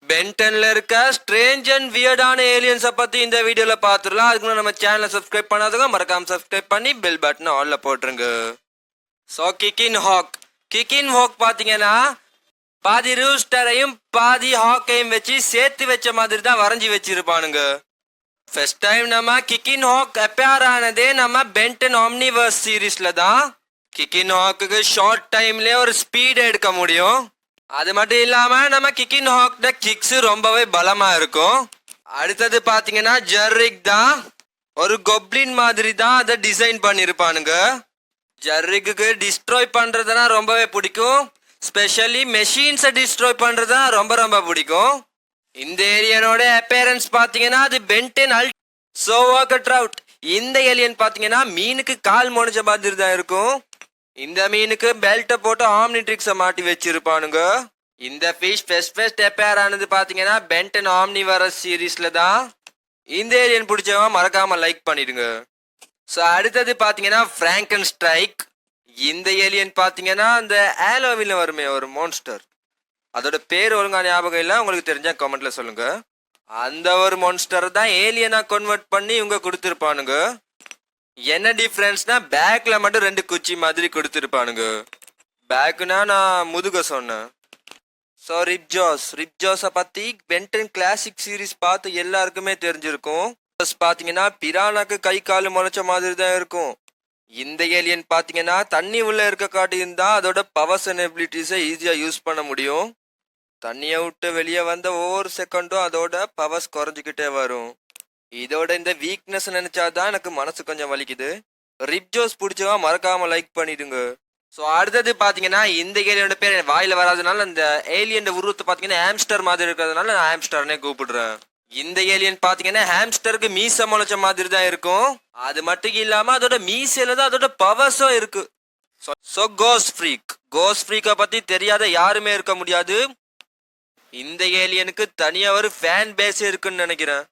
பென்டன்ல இருக்க strange and வியர்டான ஏலியன்ஸை பத்தி இந்த வீடியோல பாத்துடலாம். அதுக்கு நம்ம சேனலை சப்ஸ்கிரைப் பண்ணாதவங்க மறக்காம சப்ஸ்கிரைப் பண்ணி பெல் பட்டன் ஆன்ல போட்டுருங்க. ஸோ கிக்கின் ஹாக் பாத்தீங்கன்னா பாதி ரூஸ்டரையும் பாதி ஹாக்கையும் வச்சு சேர்த்து வச்ச மாதிரி தான் வரைஞ்சி வச்சிருப்பானுங்க. ஃபர்ஸ்ட் டைம் நம்ம கிக்கின் ஹாக் அப்பேர் ஆனதே நம்ம பென்டன் ஆம்னிவர்ஸ் சீரீஸ்ல தான். கிக்கின் ஹாக்கு ஷார்ட் டைம்லயே ஒரு ஸ்பீட் எடுக்க முடியும். அது மட்டும் இல்லாம நம்ம கிக்கின் ஹாக்ட கிக்ஸ் ரொம்பவே பலமா இருக்கும். அடுத்தது பாத்தீங்கன்னா ஜர்ரிக் தான். ஒரு கொப்ளின் மாதிரி தான் அதை டிசைன் பண்ணிருப்பானுங்க. ஜர்ரிக்கு டிஸ்ட்ராய் பண்றதுனா ரொம்பவே பிடிக்கும். ஸ்பெஷலி மெஷின்ஸை டிஸ்ட்ராய் பண்றதுனா ரொம்ப ரொம்ப பிடிக்கும். இந்த ஏலியனோட அப்பேரன்ஸ் பாத்தீங்கன்னா அது பென்டன் சோவாக்க ட்ரவுட். இந்த ஏலியன் பாத்தீங்கன்னா மீனுக்கு கால் முனைச்ச மாதிரி தான் இருக்கும். இந்த மீனுக்கு பெல்ட்டை போட்டு ஆம்னிட்ரிக்ஸை மாட்டி வச்சிருப்பானுங்க. இந்த ஃபிஷ் ஃபர்ஸ்ட் அப்பேர் ஆனது பாத்தீங்கன்னா பென்டன் ஆம்னிவரஸ் சீரீஸ்ல தான். இந்த ஏலியன் பிடிச்சவங்க மறக்காம லைக் பண்ணிடுங்க. ஸோ அடுத்தது பாத்தீங்கன்னா பிராங்கன் ஸ்ட்ரைக். இந்த ஏலியன் பாத்தீங்கன்னா அந்த ஆலோவில வருமே ஒரு மான்ஸ்டர், அதோட பேர் ஒழுங்கா ஞாபகம் இல்லை, உங்களுக்கு தெரிஞ்சா கமெண்ட்ல சொல்லுங்க. அந்த ஒரு மான்ஸ்டர் தான் ஏலியனா கன்வெர்ட் பண்ணி இவங்க கொடுத்துருப்பானுங்க. என்ன டிஃப்ரென்ஸ்னா பேக்ல மட்டும் 2 குச்சி மாதிரி கொடுத்துருப்பானுங்க. பேக்குனா நான் முதுக சொன்னேன். ஸோ ரிப்ஜாஸை பத்தி பென்டன் கிளாசிக் சீரீஸ் பார்த்து எல்லாருக்குமே தெரிஞ்சிருக்கும். பாத்தீங்கன்னா பிரானாக்கு கை கால் முளைச்ச மாதிரி தான் இருக்கும். இந்த ஏலியன் பாத்தீங்கன்னா தண்ணி உள்ள இருக்க காட்டியிருந்தா அதோட பவர்ஸ் அண்ட் எபிலிட்டிஸை ஈஸியா யூஸ் பண்ண முடியும். தண்ணியை விட்டு வெளியே வந்த ஒவ்வொரு செகண்டும் அதோட பவர்ஸ் குறைஞ்சிக்கிட்டே வரும். இதோட இந்த வீக்னஸ் நினைச்சாதான் எனக்கு மனசு கொஞ்சம் வலிக்குது. ரிப்ஜோஸ் பிடிச்சவா மறக்காம லைக் பண்ணிடுங்க. ஸோ அடுத்தது பாத்தீங்கன்னா இந்த ஏலியனோட பேர் வாயில வராதனால இந்த ஏலியன் உருவத்தை பாத்தீங்கன்னா ஹாம்ஸ்டர் மாதிரி இருக்கிறதுனால நான் ஹாம்ஸ்டர்னே கூப்பிடுறேன். இந்த ஏலியன் பாத்தீங்கன்னா ஹாம்ஸ்டருக்கு மீச முளைச்ச மாதிரி தான் இருக்கும். அது மட்டும் இல்லாம அதோட மீசையில தான் அதோட பவர்ஸும் இருக்கு. ஸோ கோஸ்ட் ஃப்ரீக்கை பத்தி தெரியாத யாருமே இருக்க முடியாது. இந்த ஏலியனுக்கு தனியா ஒரு ஃபேன் பேஸ் இருக்குன்னு நினைக்கிறேன்.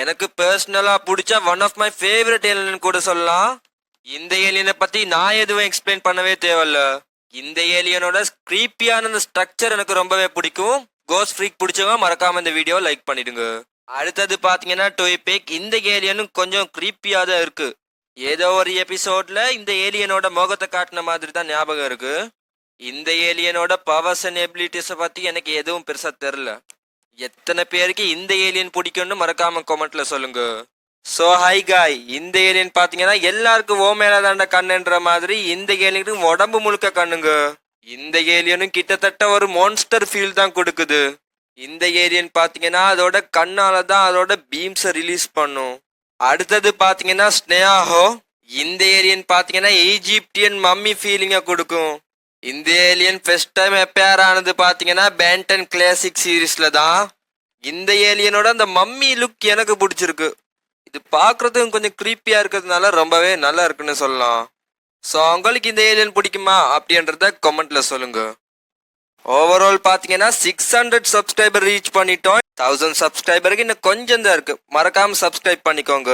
எனக்கு பர்சனலா பிடிச்ச one of my favourite alien கூட சொல்லலாம். இந்த ஏலியனை பத்தி நான் எதுவும் எக்ஸ்பிளைன் பண்ணவே தேவையில்ல. இந்த ஏலியனோட கிரீப்பியான அந்த ஸ்ட்ரக்சர் எனக்கு ரொம்பவே பிடிக்கும். கோஸ்ட் ஃப்ரீக் பிடிச்சவங்க மறக்காம இந்த வீடியோ லைக் பண்ணிடுங்க. அடுத்தது பாத்தீங்கன்னா டோய்பேக். இந்த ஏலியனும் கொஞ்சம் கிரீப்பியா தான் இருக்கு. ஏதோ ஒரு எபிசோட்ல இந்த ஏலியனோட முகத்தை காட்டின மாதிரி தான் ஞாபகம் இருக்கு. இந்த ஏலியனோட பவர்ஸ் அண்ட் எபிலிட்டிஸை பத்தி எனக்கு எதுவும் பெருசா தெரியல. எத்தனை பேருக்கு இந்த ஏலியன் பிடிக்கும்னு மறக்காம கமெண்ட்ல சொல்லுங்க. ஸோ ஹை காய், இந்த ஏலியன் பாத்தீங்கன்னா எல்லாருக்கும் ஓ மேல தாண்ட கண்ணுன்ற மாதிரி இந்த ஏலியனுக்கு உடம்பு முழுக்க கண்ணுங்க. இந்த ஏலியனும் கிட்டத்தட்ட ஒரு மான்ஸ்டர் ஃபீல் தான் கொடுக்குது. இந்த ஏலியன் பாத்தீங்கன்னா அதோட கண்ணால தான் அதோட பீம்ஸை ரிலீஸ் பண்ணும். அடுத்தது பாத்தீங்கன்னா ஸ்னேஹோ. இந்த ஏலியன் பாத்தீங்கன்னா ஈஜிப்டியன் மம்மி ஃபீலிங்கை கொடுக்கும். இந்த ஏலியன் ஃபர்ஸ்ட் டைம் அப்பேர் ஆனது பாத்தீங்கன்னா பென்டன் கிளாசிக் சீரீஸ்ல தான். இந்த ஏலியனோட அந்த மம்மி லுக் எனக்கு பிடிச்சிருக்கு. இது பாக்குறதுக்கு கொஞ்சம் கிரீப்பியா இருக்கிறதுனால ரொம்பவே நல்லா இருக்குன்னு சொல்லலாம். ஸோ உங்களுக்கு இந்த ஏலியன் பிடிக்குமா அப்படின்றத கமெண்ட்ல சொல்லுங்க. ஓவரால் பாத்தீங்கன்னா 600 சப்ஸ்கிரைபர் ரீச் பண்ணிட்டோம். 1000 சப்ஸ்கிரைபருக்கு இன்னும் கொஞ்சம் தான் இருக்கு. மறக்காம சப்ஸ்கிரைப் பண்ணிக்கோங்க.